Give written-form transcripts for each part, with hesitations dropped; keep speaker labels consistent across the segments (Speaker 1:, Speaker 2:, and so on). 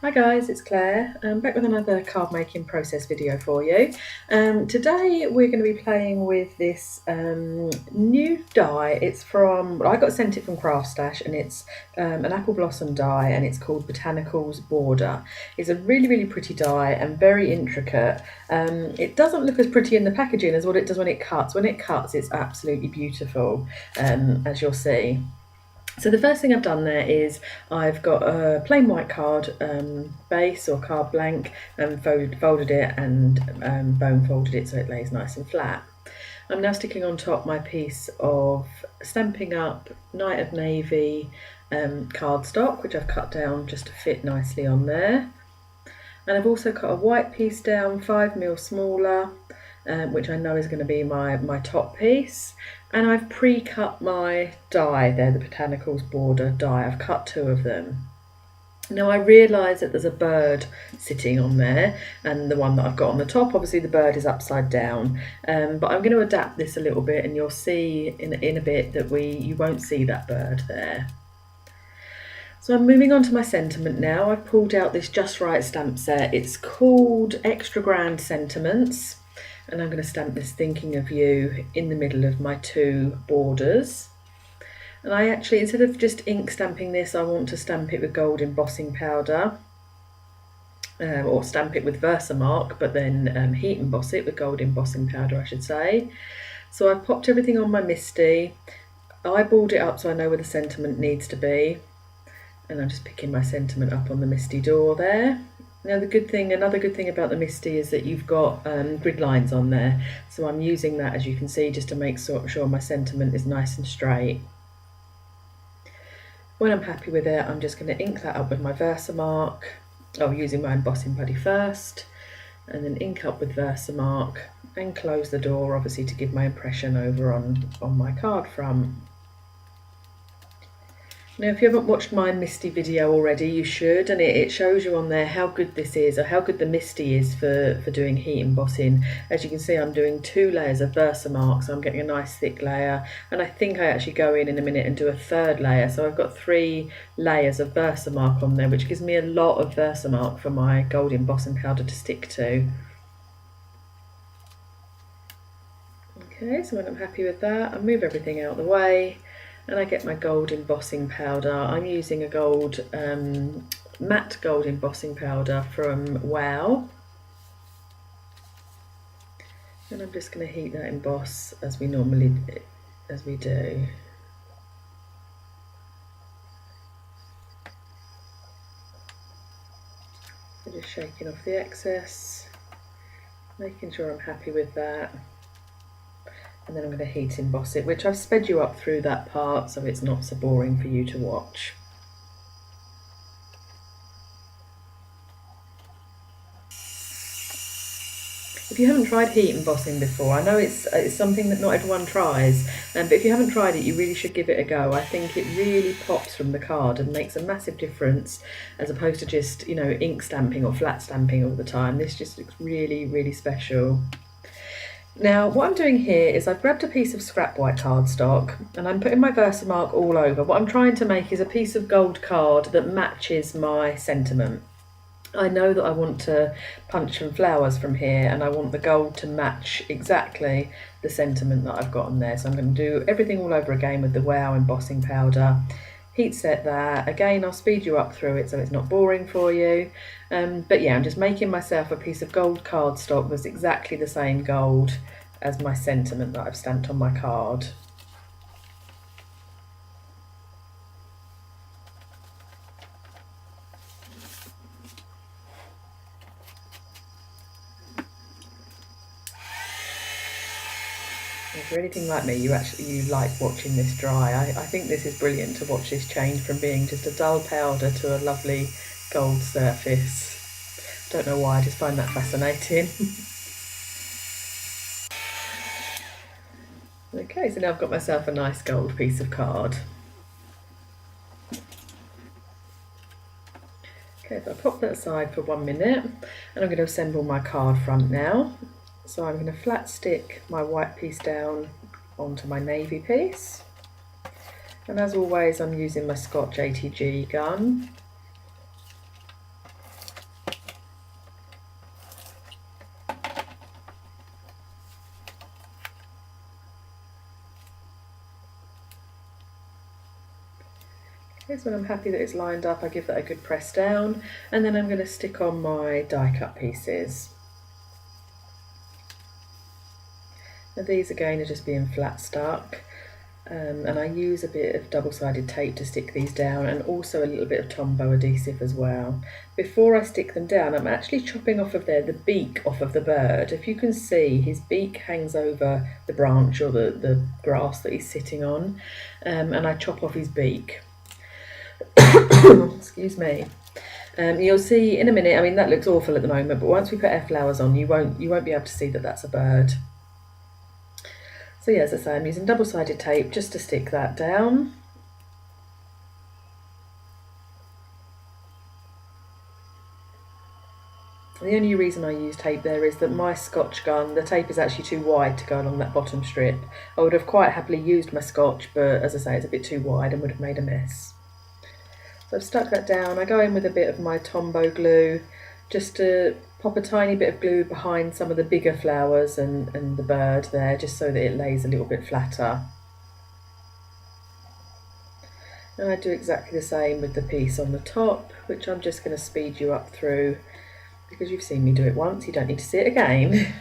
Speaker 1: Hi guys, it's Claire. I'm back with another card making process video for you. Today we're going to be playing with this new die. It's from, I got sent it from Craft Stash, and it's an apple blossom die, and it's called Botanicals Border. It's a really pretty die and very intricate. It doesn't look as pretty in the packaging as what it does when it cuts. When it cuts, it's absolutely beautiful, as you'll see. So the first thing I've done there is I've got a plain white card base or card blank and folded it and bone folded it so it lays nice and flat. I'm now sticking on top my piece of Stampin' Up! Night of Navy cardstock, which I've cut down just to fit nicely on there. And I've also cut a white piece down 5mm smaller, which I know is going to be my top piece. And I've pre-cut my die there, the Botanicals border die. I've cut two of them. Now I realise that there's a bird sitting on there, and the one that I've got on the top, obviously the bird is upside down, but I'm going to adapt this a little bit, and you'll see in a bit that you won't see that bird there. So I'm moving on to my sentiment now. I've pulled out this Just Right stamp set. It's called Extra Grand Sentiments, and I'm going to stamp this Thinking of You in the middle of my two borders. And I actually, instead of just ink stamping this, I want to stamp it with gold embossing powder, or stamp it with Versamark, but then heat emboss it with gold embossing powder, I should say. So I've popped everything on my MISTI, eyeballed it up so I know where the sentiment needs to be, and I'm just picking my sentiment up on the MISTI door there. Now another good thing about the MISTI is that you've got grid lines on there, so I'm using that, as you can see, just to make sure my sentiment is nice and straight. When I'm happy with it, I'm just going to ink that up with my Versamark, using my embossing buddy first, and then ink up with Versamark and close the door, obviously to give my impression over on my card front. Now if you haven't watched my MISTI video already, you should, and it shows you on there how good this is, or how good the MISTI is for doing heat embossing. As you can see, I'm doing 2 layers of Versamark, so I'm getting a nice thick layer, and I think I actually go in a minute and do a 3rd layer, so I've got 3 layers of Versamark on there, which gives me a lot of Versamark for my gold embossing powder to stick to. Okay, so when I'm happy with that, I move everything out of the way, and I get my gold embossing powder. I'm using a matte gold embossing powder from Wow. And I'm just going to heat that emboss as we do. So just shaking off the excess, making sure I'm happy with that. And then I'm going to heat emboss it, which I've sped you up through that part so it's not so boring for you to watch. If you haven't tried heat embossing before, I know it's something that not everyone tries, but if you haven't tried it, you really should give it a go. I think it really pops from the card and makes a massive difference, as opposed to just, ink stamping or flat stamping all the time. This just looks really special. Now what I'm doing here is I've grabbed a piece of scrap white cardstock and I'm putting my Versamark all over. What I'm trying to make is a piece of gold card that matches my sentiment. I know that I want to punch some flowers from here, and I want the gold to match exactly the sentiment that I've got on there. So I'm going to do everything all over again with the Wow embossing powder. Heat set that. Again, I'll speed you up through it so it's not boring for you. But yeah, I'm just making myself a piece of gold cardstock that's exactly the same gold as my sentiment that I've stamped on my card. If you're anything like me, you like watching this dry. I think this is brilliant to watch this change from being just a dull powder to a lovely gold surface. Don't know why, I just find that fascinating. Okay, so now I've got myself a nice gold piece of card. Okay, so I'll pop that aside for 1 minute, and I'm going to assemble my card front now. So I'm going to flat stick my white piece down onto my navy piece, and as always I'm using my Scotch ATG gun. Okay, so when I'm happy that it's lined up, I give that a good press down, and then I'm going to stick on my die cut pieces. Now these again are just being flat stuck, and I use a bit of double-sided tape to stick these down, and also a little bit of Tombow adhesive as well. Before I stick them down, I'm actually chopping off of there the beak off of the bird. If you can see, his beak hangs over the branch or the grass that he's sitting on, and I chop off his beak. Excuse me. You'll see in a minute, I mean that looks awful at the moment, but once we put our flowers on, you won't be able to see that that's a bird. So yeah, as I say, I'm using double-sided tape just to stick that down. The only reason I use tape there is that my Scotch gun, the tape is actually too wide to go along that bottom strip. I would have quite happily used my Scotch, but as I say, it's a bit too wide and would have made a mess. So I've stuck that down. I go in with a bit of my Tombow glue, just to pop a tiny bit of glue behind some of the bigger flowers and the bird there, just so that it lays a little bit flatter. And I do exactly the same with the piece on the top, which I'm just going to speed you up through, because you've seen me do it once, you don't need to see it again.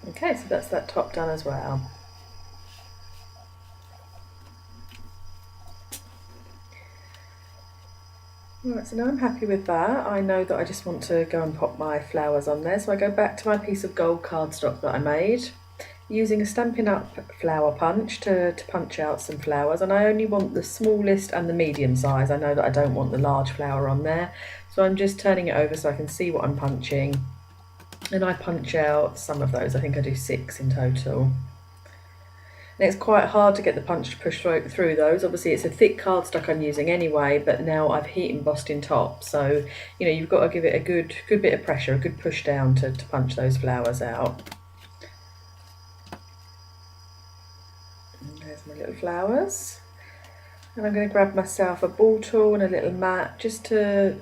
Speaker 1: Okay, so that's that top done as well. Right, so now I'm happy with that. I know that I just want to go and pop my flowers on there, so I go back to my piece of gold cardstock that I made, using a Stampin' Up flower punch to punch out some flowers, and I only want the smallest and the medium size. I know that I don't want the large flower on there, so I'm just turning it over so I can see what I'm punching, and I punch out some of those. I think I do 6 in total. And it's quite hard to get the punch to push through those. Obviously it's a thick cardstock I'm using anyway, but now I've heat embossed in top, so you know, you've got to give it a good bit of pressure, a good push down to punch those flowers out. And there's my little flowers. And I'm going to grab myself a ball tool and a little mat just to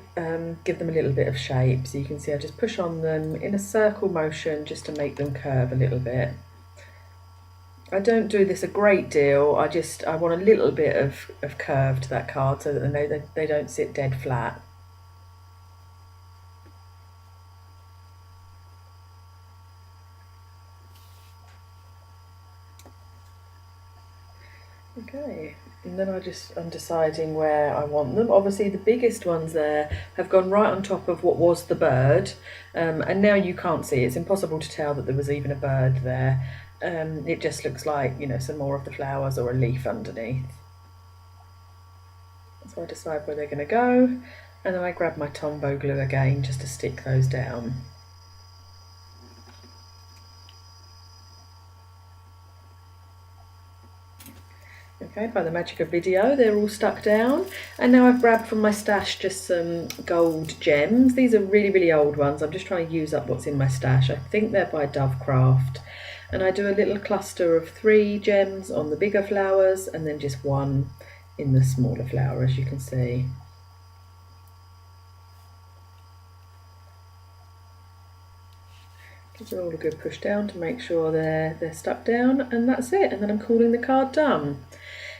Speaker 1: give them a little bit of shape. So you can see I just push on them in a circle motion just to make them curve a little bit. I don't do this a great deal, I want a little bit of curve to that card so that they don't sit dead flat. Okay, and then I'm deciding where I want them. Obviously the biggest ones there have gone right on top of what was the bird, and now you can't see, it's impossible to tell that there was even a bird there. It just looks like, you know, some more of the flowers or a leaf underneath. So I decide where they're going to go, and then I grab my Tombow glue again just to stick those down. Okay, by the magic of video, they're all stuck down, and now I've grabbed from my stash just some gold gems. These are really old ones. I'm just trying to use up what's in my stash. I think they're by Dovecraft. And I do a little cluster of 3 gems on the bigger flowers, and then just 1 in the smaller flower, as you can see. Give them all a good push down to make sure they're stuck down, and that's it. And then I'm calling the card done.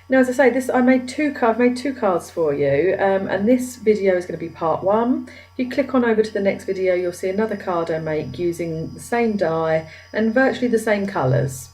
Speaker 1: Now, as I say, I've made two cards for you, and this video is going to be part 1. If you click on over to the next video, you'll see another card I make using the same die and virtually the same colours.